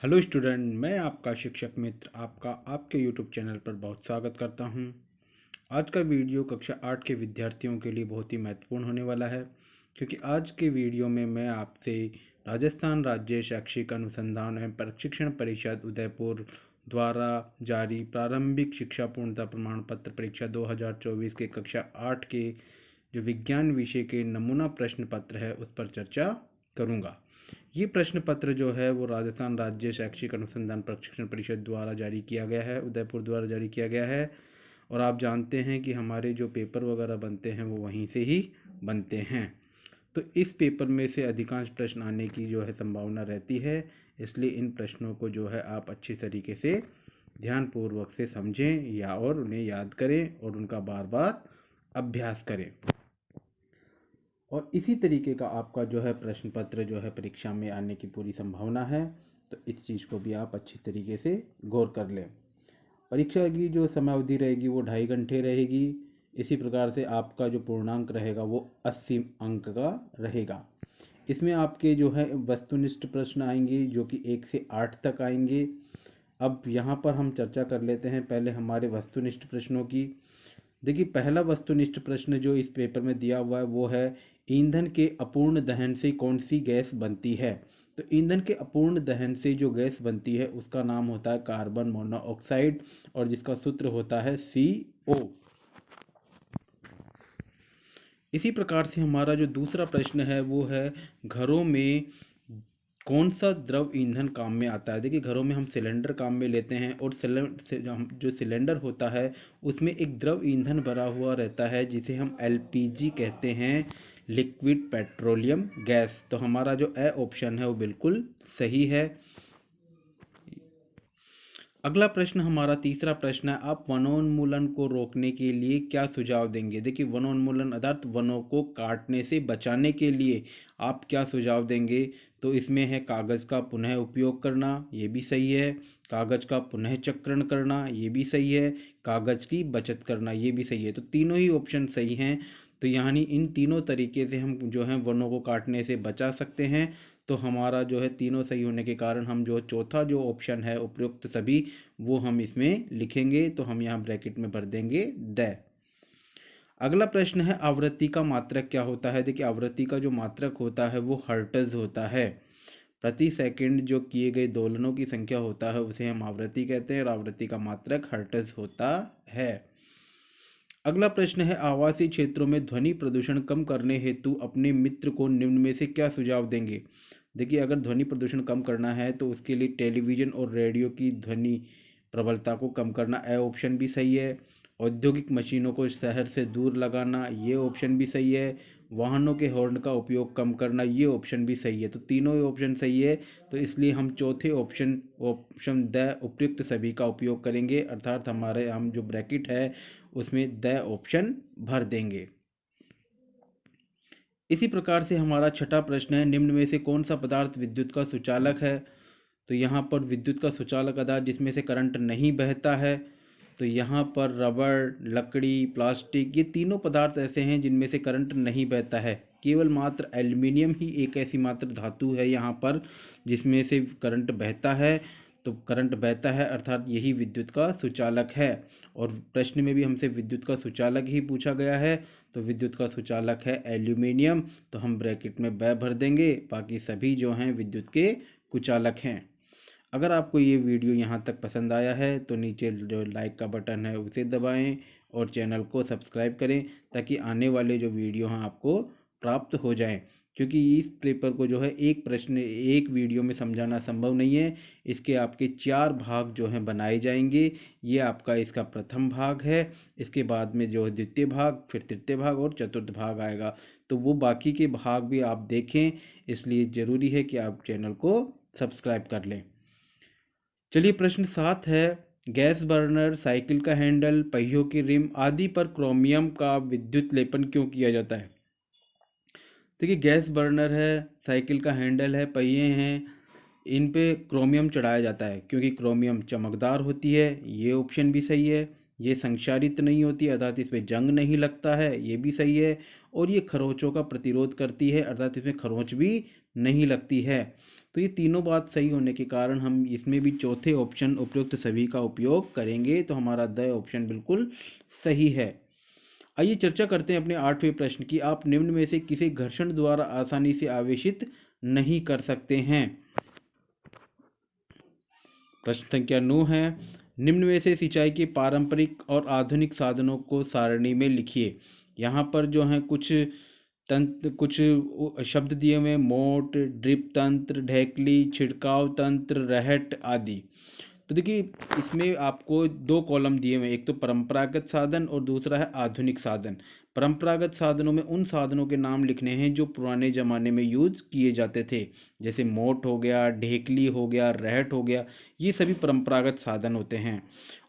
Hello student, मैं आपका शिक्षक मित्र आपका आपके यूट्यूब चैनल पर बहुत स्वागत करता हूं। आज का वीडियो कक्षा 8 के विद्यार्थियों के लिए बहुत ही महत्वपूर्ण होने वाला है, क्योंकि आज के वीडियो में मैं आपसे राजस्थान राज्य शैक्षिक अनुसंधान एवं प्रशिक्षण परिषद उदयपुर द्वारा जारी प्रारंभिक शिक्षा पूर्णता प्रमाण पत्र परीक्षा 2024 के कक्षा 8 के जो विज्ञान विषय के नमूना प्रश्न पत्र है उस पर चर्चा करूँगा। ये प्रश्न पत्र जो है वो राजस्थान राज्य शैक्षिक अनुसंधान प्रशिक्षण परिषद द्वारा जारी किया गया है, उदयपुर द्वारा जारी किया गया है। और आप जानते हैं कि हमारे जो पेपर वगैरह बनते हैं वो वहीं से ही बनते हैं, तो इस पेपर में से अधिकांश प्रश्न आने की जो है संभावना रहती है। इसलिए इन प्रश्नों को जो है आप अच्छी तरीके से ध्यानपूर्वक से समझें या और उन्हें याद करें और उनका बार बार अभ्यास करें। और इसी तरीके का आपका जो है प्रश्न पत्र जो है परीक्षा में आने की पूरी संभावना है, तो इस चीज़ को भी आप अच्छी तरीके से गौर कर लें। परीक्षा की जो समय अवधि रहेगी वो 2.5 घंटे रहेगी। इसी प्रकार से आपका जो पूर्णांक रहेगा वो 80 अंक का रहेगा। इसमें आपके जो है वस्तुनिष्ठ प्रश्न आएंगे जो कि 1 से 8 तक आएंगे। अब यहाँ पर हम चर्चा कर लेते हैं पहले हमारे वस्तुनिष्ठ प्रश्नों की। देखिए, पहला वस्तुनिष्ठ प्रश्न जो इस पेपर में दिया हुआ है वो है ईंधन के अपूर्ण दहन से कौन सी गैस बनती है। तो ईंधन के अपूर्ण दहन से जो गैस बनती है उसका नाम होता है कार्बन मोनोऑक्साइड, और जिसका सूत्र होता है CO। इसी प्रकार से हमारा जो दूसरा प्रश्न है वो है घरों में कौन सा द्रव ईंधन काम में आता है। देखिए, घरों में हम सिलेंडर काम में लेते हैं और जो सिलेंडर होता है उसमें एक द्रव ईंधन भरा हुआ रहता है जिसे हम LPG कहते हैं, लिक्विड पेट्रोलियम गैस। तो हमारा जो ए ऑप्शन है वो बिल्कुल सही है। अगला प्रश्न हमारा तीसरा प्रश्न है, आप वनोन्मूलन को रोकने के लिए क्या सुझाव देंगे। देखिए, वनोन्मूलन अर्थात वनों को काटने से बचाने के लिए आप क्या सुझाव देंगे। तो इसमें है कागज़ का पुनः उपयोग करना, ये भी सही है। कागज़ का पुनः चक्रण करना, ये भी सही है। कागज़ की बचत करना, ये भी सही है। तो तीनों ही ऑप्शन सही हैं। तो यानी इन तीनों तरीके से हम जो है वनों को काटने से बचा सकते हैं। तो हमारा जो है तीनों सही होने के कारण हम जो चौथा जो ऑप्शन है उपयुक्त सभी, वो हम इसमें लिखेंगे। तो हम यहाँ ब्रैकेट में भर देंगे द। अगला प्रश्न है आवृत्ति का मात्रक क्या होता है। देखिए, आवृत्ति का जो मात्रक होता है वो हर्ट्ज होता है। प्रति सेकंड जो किए गए दोलनों की संख्या होता है उसे हम आवृत्ति कहते हैं, और आवृत्ति का मात्रक हर्ट्ज होता है। अगला प्रश्न है आवासीय क्षेत्रों में ध्वनि प्रदूषण कम करने हेतु अपने मित्र को निम्न में से क्या सुझाव देंगे। देखिए, अगर ध्वनि प्रदूषण कम करना है तो उसके लिए टेलीविज़न और रेडियो की ध्वनि प्रबलता को कम करना, ए ऑप्शन भी सही है। औद्योगिक मशीनों को शहर से दूर लगाना, ये ऑप्शन भी सही है। वाहनों के हॉर्न का उपयोग कम करना, ये ऑप्शन भी सही है। तो तीनों ही ऑप्शन सही है। तो इसलिए हम चौथे ऑप्शन द उपयुक्त सभी का उपयोग करेंगे, अर्थात हमारे हम जो ब्रैकेट है उसमें द ऑप्शन भर देंगे। इसी प्रकार से हमारा छठा प्रश्न है निम्न में से कौन सा पदार्थ विद्युत का सुचालक है। तो यहाँ पर विद्युत का सुचालक पदार्थ जिसमें से करंट नहीं बहता है, तो यहाँ पर रबड़, लकड़ी, प्लास्टिक, ये तीनों पदार्थ ऐसे हैं जिनमें से करंट नहीं बहता है। केवल मात्र एल्युमिनियम ही एक ऐसी मात्र धातु है यहाँ पर जिसमें से करंट बहता है। तो करंट बहता है अर्थात यही विद्युत का सुचालक है। और प्रश्न में भी हमसे विद्युत का सुचालक ही पूछा गया है, तो विद्युत का सुचालक है एल्यूमिनियम। तो हम ब्रैकेट में ब भर देंगे, बाकी सभी जो हैं विद्युत के कुचालक हैं। अगर आपको ये वीडियो यहाँ तक पसंद आया है तो नीचे जो लाइक का बटन है उसे दबाएं और चैनल को सब्सक्राइब करें, ताकि आने वाले जो वीडियो हैं आपको प्राप्त हो जाएं। क्योंकि इस पेपर को जो है एक प्रश्न एक वीडियो में समझाना संभव नहीं है, इसके आपके 4 भाग जो हैं बनाए जाएंगे। ये आपका इसका प्रथम भाग है। इसके बाद में जो है द्वितीय भाग, फिर तृतीय भाग और चतुर्थ भाग आएगा। तो वो बाकी के भाग भी आप देखें, इसलिए ज़रूरी है कि आप चैनल को सब्सक्राइब कर लें। चलिए, प्रश्न 7 है गैस बर्नर, साइकिल का हैंडल, पहियों की रिम आदि पर क्रोमियम का विद्युत लेपन क्यों किया जाता है। देखिए, गैस बर्नर है, साइकिल का हैंडल है, पहिए हैं, इन पे क्रोमियम चढ़ाया जाता है क्योंकि क्रोमियम चमकदार होती है, ये ऑप्शन भी सही है। ये संक्षारित नहीं होती अर्थात इस पर जंग नहीं लगता है, ये भी सही है। और ये खरोंचों का प्रतिरोध करती है अर्थात इसमें खरोंच भी नहीं लगती है। तो ये तीनों बात सही होने के कारण हम इसमें भी चौथे ऑप्शन उपयुक्त सभी का उपयोग करेंगे, तो हमारा द ऑप्शन बिल्कुल सही है। आइए चर्चा करते हैं अपने 8वें प्रश्न की। आप निम्न में से किसी घर्षण द्वारा आसानी से आवेशित नहीं कर सकते हैं। प्रश्न संख्या 9 है, निम्न में से सिंचाई के पारंपरिक और आधुनिक साधनों को सारणी में लिखिए। यहाँ पर जो है कुछ शब्द दिए हुए, मोट, ड्रिप तंत्र, ढेकली, छिड़काव तंत्र, रहट आदि। तो देखिए इसमें आपको दो कॉलम दिए हुए हैं, एक तो परंपरागत साधन और दूसरा है आधुनिक साधन। परंपरागत साधनों में उन साधनों के नाम लिखने हैं जो पुराने ज़माने में यूज किए जाते थे, जैसे मोट हो गया, ढेकली हो गया, रहट हो गया, ये सभी परंपरागत साधन होते हैं।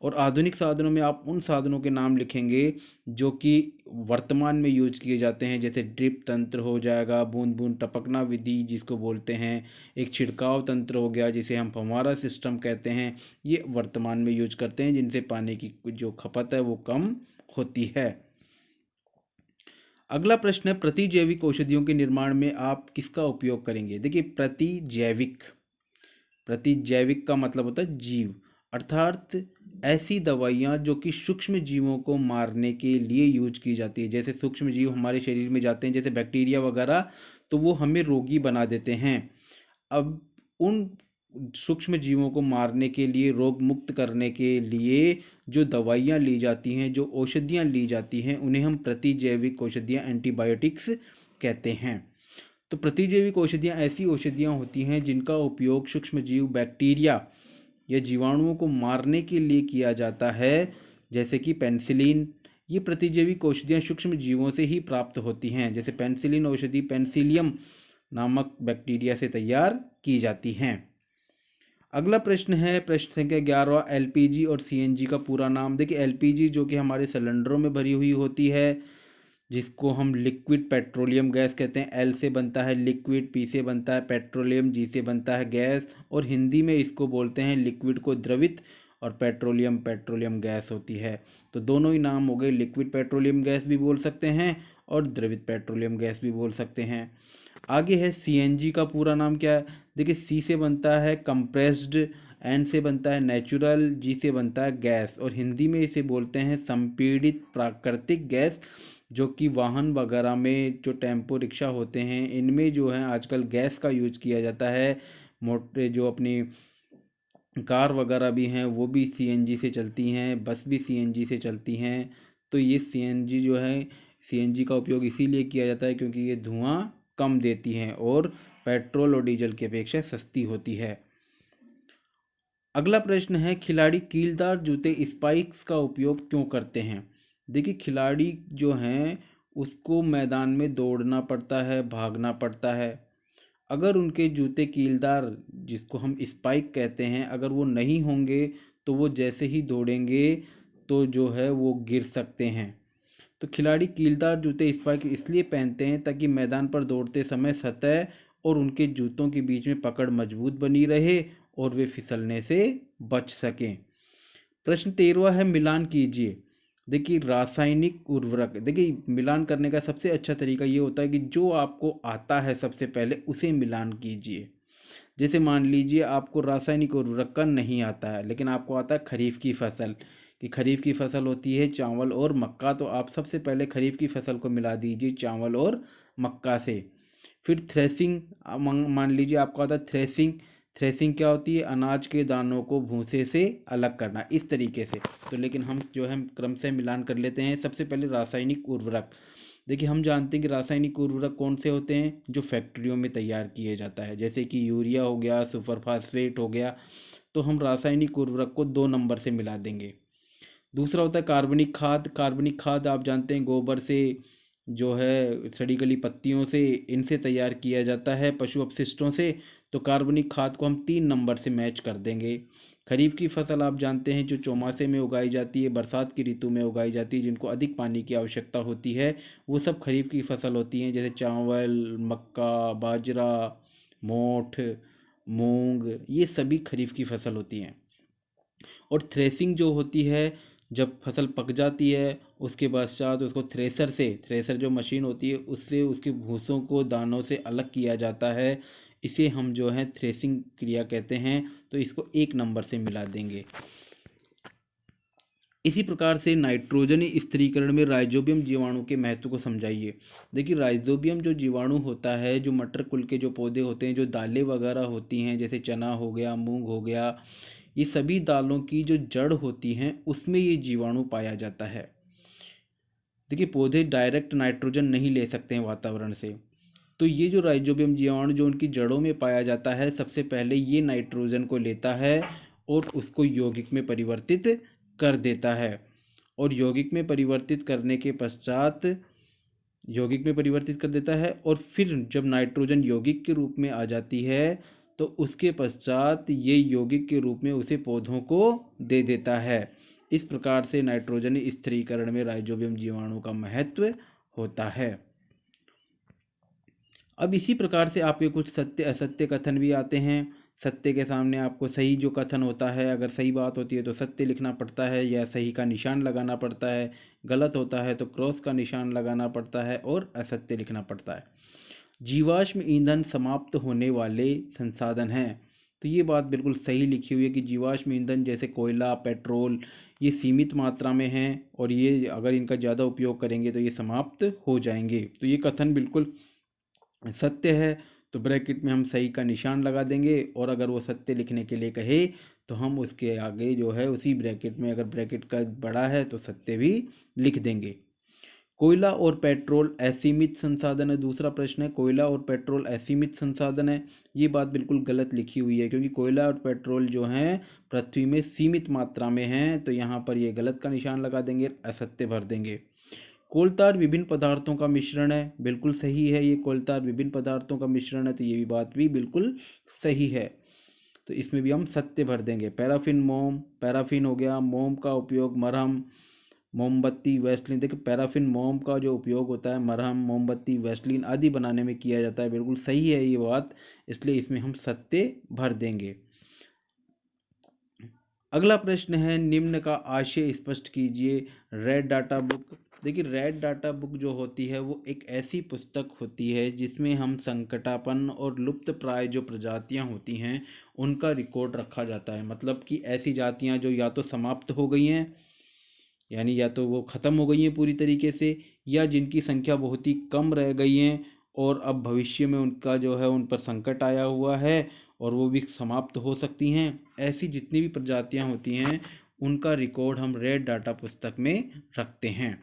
और आधुनिक साधनों में आप उन साधनों के नाम लिखेंगे जो कि वर्तमान में यूज किए जाते हैं, जैसे ड्रिप तंत्र हो जाएगा, बूंद बूंद टपकना विधि जिसको बोलते हैं, एक छिड़काव तंत्र हो गया जिसे हम फव्वारा सिस्टम कहते हैं। ये वर्तमान में यूज करते हैं, जिनसे पानी की जो खपत है वो कम होती है। अगला प्रश्न है, प्रतिजैविक औषधियों के निर्माण में आप किसका उपयोग करेंगे। देखिए प्रतिजैविक का मतलब होता है जीव, अर्थात ऐसी दवाइयाँ जो कि सूक्ष्म जीवों को मारने के लिए यूज की जाती है। जैसे सूक्ष्म जीव हमारे शरीर में जाते हैं, जैसे बैक्टीरिया वगैरह, तो वो हमें रोगी बना देते हैं। अब उन सूक्ष्म जीवों को मारने के लिए, रोग मुक्त करने के लिए जो दवाइयाँ ली जाती हैं, जो औषधियाँ ली जाती हैं, उन्हें हम प्रतिजैविक औषधियाँ, एंटीबायोटिक्स कहते हैं। तो प्रतिजैविक औषधियाँ ऐसी औषधियाँ होती हैं जिनका उपयोग सूक्ष्म जीव, बैक्टीरिया या जीवाणुओं को मारने के लिए किया जाता है, जैसे कि पेनिसिलिन। ये प्रतिजैविक औषधियाँ सूक्ष्म जीवों से ही प्राप्त होती हैं। जैसे पेनिसिलिन औषधि पेनिसिलियम नामक बैक्टीरिया से तैयार की जाती हैं। अगला प्रश्न है, प्रश्न संख्या 11, एलपीजी और सीएनजी का पूरा नाम। देखिए एलपीजी जो कि हमारे सिलेंडरों में भरी हुई होती है, जिसको हम लिक्विड पेट्रोलियम गैस कहते हैं। एल से बनता है लिक्विड, पी से बनता है पेट्रोलियम, जी से बनता है गैस, और हिंदी में इसको बोलते हैं लिक्विड को द्रवित, और पेट्रोलियम गैस होती है। तो दोनों ही नाम हो गए, लिक्विड पेट्रोलियम गैस भी बोल सकते हैं और द्रवित पेट्रोलियम गैस भी बोल सकते हैं। आगे है सीएनजी का पूरा नाम क्या है। देखिए सी से बनता है कंप्रेस्ड, एन से बनता है नेचुरल, जी से बनता है गैस, और हिंदी में इसे बोलते हैं संपीड़ित प्राकृतिक गैस, जो कि वाहन वगैरह में, जो टेम्पो रिक्शा होते हैं, इनमें जो है आजकल गैस का यूज किया जाता है। मोटे जो अपनी कार वगैरह भी हैं वो भी सीएनजी से चलती हैं, बस भी सीएनजी से चलती हैं। तो ये सीएनजी जो है, सीएनजी का उपयोग इसीलिए किया जाता है क्योंकि ये धुआं कम देती हैं और पेट्रोल और डीजल की अपेक्षा सस्ती होती है। अगला प्रश्न है, खिलाड़ी कीलदार जूते स्पाइक्स का उपयोग क्यों करते हैं। देखिए खिलाड़ी जो हैं उसको मैदान में दौड़ना पड़ता है, भागना पड़ता है। अगर उनके जूते कीलदार, जिसको हम स्पाइक कहते हैं, अगर वो नहीं होंगे तो वो जैसे ही दौड़ेंगे तो जो है वो गिर सकते हैं। तो खिलाड़ी कीलदार जूते स्पाइक इसलिए पहनते हैं ताकि मैदान पर दौड़ते समय सतह और उनके जूतों के बीच में पकड़ मजबूत बनी रहे और वे फिसलने से बच सकें। प्रश्न 13 है, मिलान कीजिए। देखिए रासायनिक उर्वरक, देखिए मिलान करने का सबसे अच्छा तरीका ये होता है कि जो आपको आता है सबसे पहले उसे मिलान कीजिए। जैसे मान लीजिए आपको रासायनिक उर्वरक का नहीं आता है, लेकिन आपको आता है खरीफ की फसल, कि खरीफ की फसल होती है चावल और मक्का, तो आप सबसे पहले खरीफ की फसल को मिला दीजिए चावल और मक्का से। फिर थ्रेसिंग, मान लीजिए आपको आता है थ्रेसिंग। थ्रेसिंग क्या होती है, अनाज के दानों को भूसे से अलग करना, इस तरीके से। तो लेकिन हम जो है क्रम से मिलान कर लेते हैं। सबसे पहले रासायनिक उर्वरक, देखिए हम जानते हैं कि रासायनिक उर्वरक कौन से होते हैं, जो फैक्ट्रियों में तैयार किए जाता है, जैसे कि यूरिया हो गया, सुपर फास्फेट हो गया। तो हम रासायनिक उर्वरक को 2 नंबर से मिला देंगे। दूसरा होता है कार्बनिक खाद। कार्बनिक खाद आप जानते हैं गोबर से, जो है सड़ी गली पत्तियों से, इनसे तैयार किया जाता है, पशु अपशिष्टों से। तो कार्बनिक खाद को हम 3 नंबर से मैच कर देंगे। खरीफ की फसल आप जानते हैं जो चौमासे में उगाई जाती है, बरसात की ऋतु में उगाई जाती है, जिनको अधिक पानी की आवश्यकता होती है, वो सब खरीफ की फसल होती हैं, जैसे चावल, मक्का, बाजरा, मोठ, मूंग, ये सभी खरीफ की फसल होती हैं। और थ्रेसिंग जो होती है, जब फसल पक जाती है उसके पश्चात उसको थ्रेसर जो मशीन होती है उससे उसके भूसों को दानों से अलग किया जाता है। इसे हम जो है थ्रेसिंग क्रिया कहते हैं, तो इसको 1 नंबर से मिला देंगे। इसी प्रकार से नाइट्रोजन स्थिरीकरण में राइजोबियम जीवाणु के महत्व को समझाइए। देखिए राइजोबियम जो जीवाणु होता है, जो मटर कुल के जो पौधे होते हैं, जो दालें वगैरह होती हैं, जैसे चना हो गया, मूंग हो गया, ये सभी दालों की जो जड़ होती हैं उसमें ये जीवाणु पाया जाता है। देखिए पौधे डायरेक्ट नाइट्रोजन नहीं ले सकते हैं वातावरण से, तो ये जो राइजोबियम जीवाणु जो उनकी जड़ों में पाया जाता है, सबसे पहले ये नाइट्रोजन को लेता है और उसको यौगिक में परिवर्तित कर देता है। और यौगिक में परिवर्तित करने के पश्चात यौगिक में परिवर्तित कर देता है, और फिर जब नाइट्रोजन यौगिक के रूप में आ जाती है तो उसके पश्चात ये यौगिक के रूप में उसे पौधों को दे देता है। इस प्रकार से नाइट्रोजन स्थिरीकरण में राइजोबियम जीवाणु का महत्व होता है। अब इसी प्रकार से आपके कुछ सत्य असत्य कथन भी आते हैं। सत्य के सामने आपको सही जो कथन होता है, अगर सही बात होती है तो सत्य लिखना पड़ता है या सही का निशान लगाना पड़ता है, गलत होता है तो क्रॉस का निशान लगाना पड़ता है और असत्य लिखना पड़ता है। जीवाश्म ईंधन समाप्त होने वाले संसाधन हैं, तो ये बात बिल्कुल सही लिखी हुई है कि जीवाश्म ईंधन जैसे कोयला, पेट्रोल, ये सीमित मात्रा में हैं और ये अगर इनका ज़्यादा उपयोग करेंगे तो ये समाप्त हो जाएंगे। तो ये कथन बिल्कुल सत्य है, तो ब्रैकेट में हम सही का निशान लगा देंगे, और अगर वो सत्य लिखने के लिए कहे तो हम उसके आगे जो है उसी ब्रैकेट में, अगर ब्रैकेट का बड़ा है तो सत्य भी लिख देंगे। कोयला और पेट्रोल असीमित संसाधन है। दूसरा प्रश्न है, कोयला और पेट्रोल असीमित संसाधन है। ये बात बिल्कुल गलत लिखी हुई है, क्योंकि कोयला और पेट्रोल जो हैं पृथ्वी में सीमित मात्रा में हैं, तो यहाँ पर ये गलत का निशान लगा देंगे, असत्य भर देंगे। कोलतार विभिन्न पदार्थों का मिश्रण है, बिल्कुल सही है, ये कोलतार विभिन्न पदार्थों का मिश्रण है, तो ये भी बात भी बिल्कुल सही है, तो इसमें भी हम सत्य भर देंगे। पैराफिन मोम, पैराफिन हो गया, मोम का उपयोग मरहम, मोमबत्ती, वैसलीन, देखिए पैराफिन मोम का जो उपयोग होता है मरहम, मोमबत्ती, वैसलीन आदि बनाने में किया जाता है, बिल्कुल सही है ये बात, इसलिए इसमें हम सत्य भर देंगे। अगला प्रश्न है, निम्न का आशय स्पष्ट कीजिए। रेड डाटा बुक, देखिए रेड डाटा बुक जो होती है वो एक ऐसी पुस्तक होती है जिसमें हम संकटापन्न और लुप्त प्राय जो प्रजातियां होती हैं उनका रिकॉर्ड रखा जाता है। मतलब कि ऐसी जातियां जो या तो समाप्त हो गई हैं, यानी या तो वो ख़त्म हो गई हैं पूरी तरीके से, या जिनकी संख्या बहुत ही कम रह गई हैं और अब भविष्य में उनका जो है उन पर संकट आया हुआ है और वो भी समाप्त हो सकती हैं। ऐसी जितनी भी प्रजातियां होती हैं उनका रिकॉर्ड हम रेड डाटा पुस्तक में रखते हैं।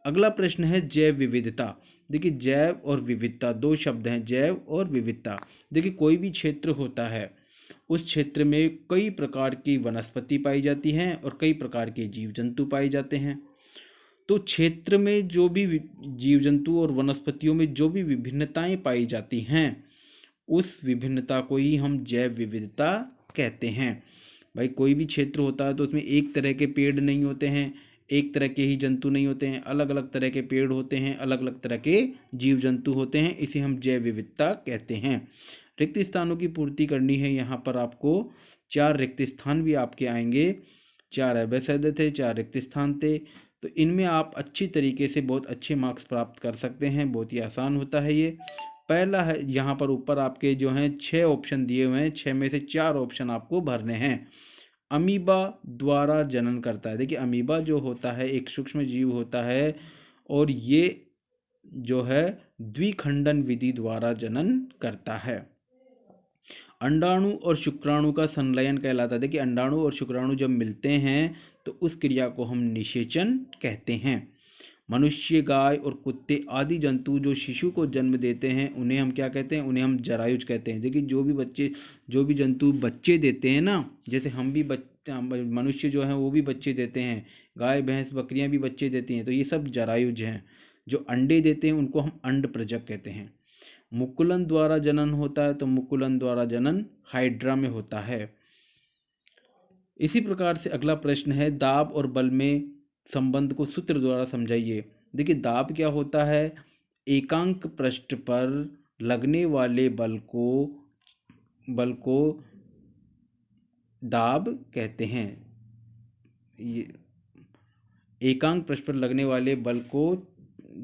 अगला प्रश्न है जैव विविधता। देखिए जैव और विविधता दो शब्द हैं, जैव और विविधता। देखिए कोई भी क्षेत्र होता है, उस क्षेत्र में कई प्रकार की वनस्पति पाई जाती हैं और कई प्रकार के जीव जंतु पाए जाते हैं। तो क्षेत्र में जो भी जीव जंतु और वनस्पतियों में जो भी विभिन्नताएं पाई जाती हैं उस विभिन्नता को ही हम जैव विविधता कहते हैं। भाई कोई भी क्षेत्र होता है तो उसमें एक तरह के पेड़ नहीं होते हैं, एक तरह के ही जंतु नहीं होते हैं, अलग अलग तरह के पेड़ होते हैं, अलग अलग तरह के जीव जंतु होते हैं, इसे हम जैव विविधता कहते हैं। रिक्त स्थानों की पूर्ति करनी है, यहाँ पर आपको 4 रिक्त स्थान भी आपके आएंगे, 4 अवैध थे, 4 रिक्त स्थान थे, तो इनमें आप अच्छी तरीके से बहुत अच्छे मार्क्स प्राप्त कर सकते हैं, बहुत ही आसान होता है ये। पहला है, यहाँ पर ऊपर आपके जो हैं 6 ऑप्शन दिए हुए हैं, 6 में से 4 ऑप्शन आपको भरने हैं। अमीबा द्वारा जनन करता है। देखिए अमीबा जो होता है एक सूक्ष्म जीव होता है और ये जो है द्विखंडन विधि द्वारा जनन करता है। अंडाणु और शुक्राणु का संलयन कहलाता है। देखिए अंडाणु और शुक्राणु जब मिलते हैं तो उस क्रिया को हम निषेचन कहते हैं। मनुष्य, गाय और कुत्ते आदि जंतु जो शिशु को जन्म देते हैं उन्हें हम क्या कहते हैं, उन्हें हम जरायुज कहते हैं। देखिए जो भी जंतु बच्चे देते हैं ना, जैसे हम भी मनुष्य जो हैं वो भी बच्चे देते हैं, गाय भैंस बकरियां भी बच्चे देती हैं, तो ये सब जरायुज हैं। जो अंडे देते हैं उनको हम अंड प्रजक कहते हैं। मुकुलन द्वारा जनन होता है तो मुकुलन द्वारा जनन हाइड्रा में होता है। इसी प्रकार से अगला प्रश्न है, दाब और बल में संबंध को सूत्र द्वारा समझाइए। देखिए दाब क्या होता है, एकांक पृष्ठ पर लगने वाले बल को दाब कहते हैं। ये एकांक पृष्ठ पर लगने वाले बल को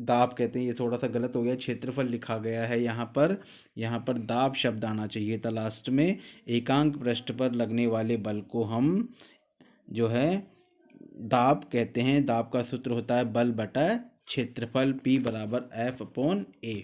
दाब कहते हैं, ये थोड़ा सा गलत हो गया, क्षेत्रफल लिखा गया है यहाँ पर दाब शब्द आना चाहिए था लास्ट में। एकांक पृष्ठ पर लगने वाले बल को हम जो है दाब कहते हैं। दाब का सूत्र होता है बल बटा क्षेत्रफल, P = F/A।